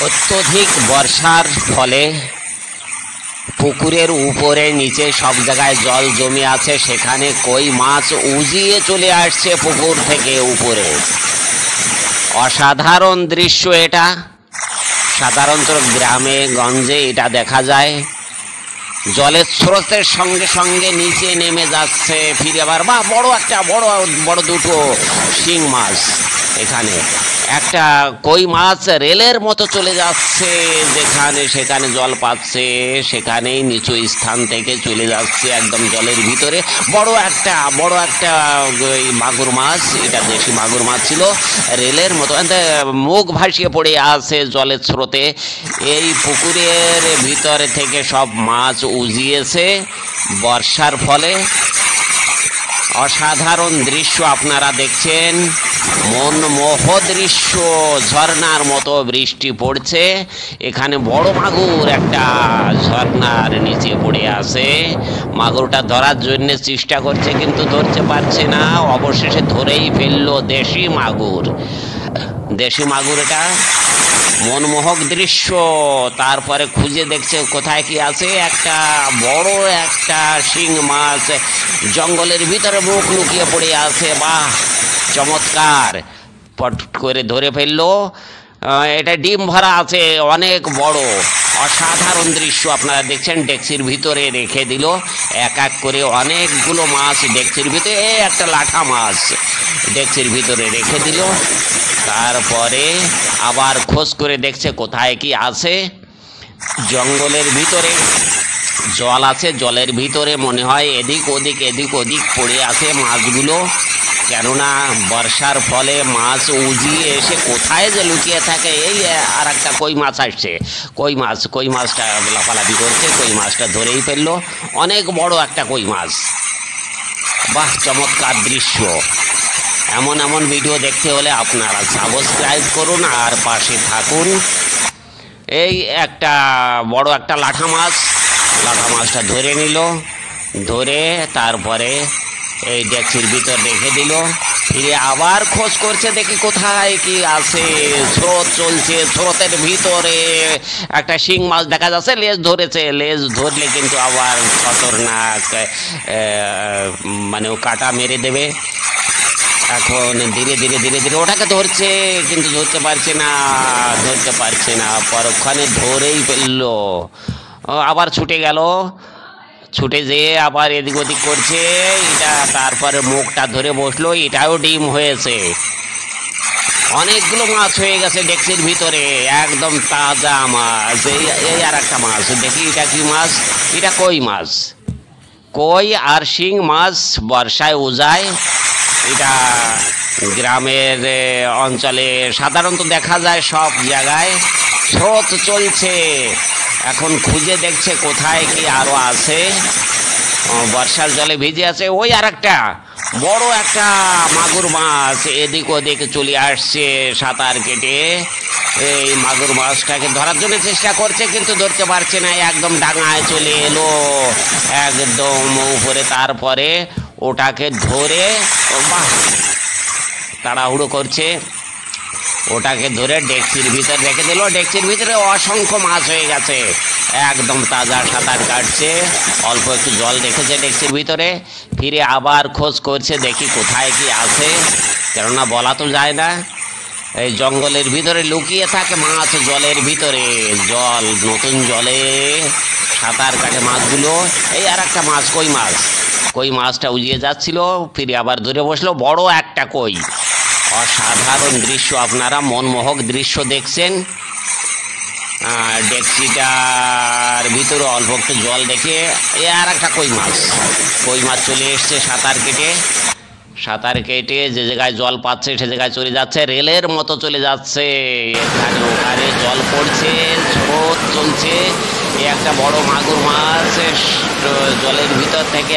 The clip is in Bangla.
অত্যধিক বর্ষার ফলে পুকুরের উপরে নিচে সব জায়গায় জল জমে আছে, সেখানে কই মাছ উজিয়ে চলে আসছে পুকুর থেকে উপরে। অসাধারণ দৃশ্য এটা। সাধারণত গ্রামে গঞ্জে এটা দেখা যায়। জলের স্রোতের সঙ্গে সঙ্গে নিচে নেমে যাচ্ছে ফিরে আবার, বা বড় দুটো শিং মাছ। এখানে একটা কই মাছ রেলের মতো চলে যাচ্ছে, যেখানে সেখানে জল পাচ্ছে সেখানেই নিচু স্থান থেকে চলে যাচ্ছে একদম জলের ভিতরে। বড় একটা মাগুর মাছ, এটা দেশি মাগুর মাছ ছিল, রেলের মতো মুখ ভাসিয়ে পড়ে আছে জলের স্রোতে। এই পুকুরের ভিতরে থেকে সব মাছ উজিয়েছে বর্ষার ফলে। অসাধারণ দৃশ্য আপনারা দেখছেন, মনমোহ দৃশ্য। ঝর্ণার মতো বৃষ্টি পড়ছে। এখানে বড় মাগুর একটা ঝর্ণার নিচে পড়ে আছে। মাগুরটা ধরার জন্য চেষ্টা করছে কিন্তু ধরতে পারছে না। অবশেষে ধরেই ফেললো দেশি মাগুর। এটা মনমোহক দৃশ্য। তারপরে খুঁজে দেখছে কোথায় কি আছে। বড় একটা শিং মাছ জঙ্গলের ভিতরে মুখ লুকিয়ে পড়ে আছে। বাহ, চমৎকার! পট করে ধরে ফেললো। এটা ডিম ভরা আছে, অনেক বড়। অসাধারণ দৃশ্য আপনারা দেখছেন। ডেকচির ভিতরে রেখে দিল এক এক করে অনেকগুলো মাছ ডেকচির ভিতরে। একটা লাঠা মাছ ডেকচির ভিতরে রেখে দিল। তারপরে আবার খোঁজ করে দেখছে কোথায় কি আছে। জঙ্গলের ভিতরে জল আছে, জলের ভিতরে মনে হয় এদিক ওদিক পড়ে আছে মাছগুলো। কেননা বর্ষার ফলে মাছ উজিয়ে এসে কোথায় যে লুকিয়ে থাকে। এই আর একটা কই মাছ আসছে। কই মাছটা লাফালাফি করছে। কই মাছটা ধরেই ফেললো। অনেক বড় একটা কই মাছ। বাহ, চমৎকার দৃশ্য। এমন ভিডিও দেখতে হলে আপনারা সাবস্ক্রাইব করুন আর পাশে থাকুন। এই বড় একটা লাঠা মাছটা ধরে নিল। ধরে তারপরে এই ডেকচির ভিতর রেখে দিল। ফিরে আবার খোঁজ করছে দেখি কোথায় কি আছে। স্রোত চলছে, স্রোতের ভিতরে একটা শিং মাছ দেখা যাচ্ছে। লেজ ধরেছে। লেজ ধরলে কিন্তু আবার খতরনাক, ও কাটা মেরে দেবে। এখন ধীরে ধীরে ওটাকে ধরছে কিন্তু ধরতে পারছে না। পরক্ষণে ধরেই ফেললো। আবার ছুটে গেল। ছুটে যেয়ে আবার এদিক ওদিক করছে। তারপরে মুখটা ধরে বসলো। এটাও ডিম হয়েছে। অনেকগুলো মাছ হয়ে গেছে ডেকচির ভিতরে, একদম তাজা মাছ। এই আর একটা মাছ দেখি, এটা কি মাছ? এটা কই মাছ। কই আর শিং মাছ বর্ষায় উজায়। এটা গ্রামের অঞ্চলে সাধারণত দেখা যায় সব জায়গায়। স্রোত চলছে। এখন খুঁজে দেখছে কোথায় কি আরো আছে। বর্ষার জলে ভিজে আছে। ওই আর একটা বড় একটা মাগুর মাছ এদিক ওদিক চলে আসছে সাঁতার কেটে। এই মাগুর মাছটাকে ধরার জন্য চেষ্টা করছে কিন্তু ধরতে পারছে না। একদম ডাঙায় চলে এলো, একদম উপরে। তারপরে ওটাকে ধরে তাড়াহুড়ো করছে। ওটাকে ধরে ডেকচির ভিতরে রেখে দিল। ডেকচির ভিতরে অসংখ্য মাছ হয়ে গেছে, একদম তাজা। সাঁতার কাটছে। অল্প একটু জল রেখেছে ডেকচির ভিতরে। ফিরে আবার খোঁজ করছে দেখি কোথায় কি আছে। কেননা বলা তো যায় না। এই জঙ্গলের ভিতরে লুকিয়ে থাকে মাছ জলের ভিতরে। নতুন জলে সাঁতার কাটে মাছগুলো। এই আর একটা মাছ, কই মাছটা উজিয়ে যাচ্ছিল। ফিরে আবার ধরে বসলো বড় একটা কই। অসাধারণ দৃশ্য। আপনারা মনমোহক দৃশ্য দেখছেন। ডেকচিটার ভিতরে অল্প একটু জল দেখে আর একটা কই মাছ চলে এসছে সাঁতার কেটে যে জায়গায় জল পাচ্ছে সে জায়গায় চলে যাচ্ছে। রেলের মতো চলে যাচ্ছে। এখানে ওখানে জল পড়ছে, স্রোত চলছে। একটা বড় মাগুর মাছ জলের ভিতর থেকে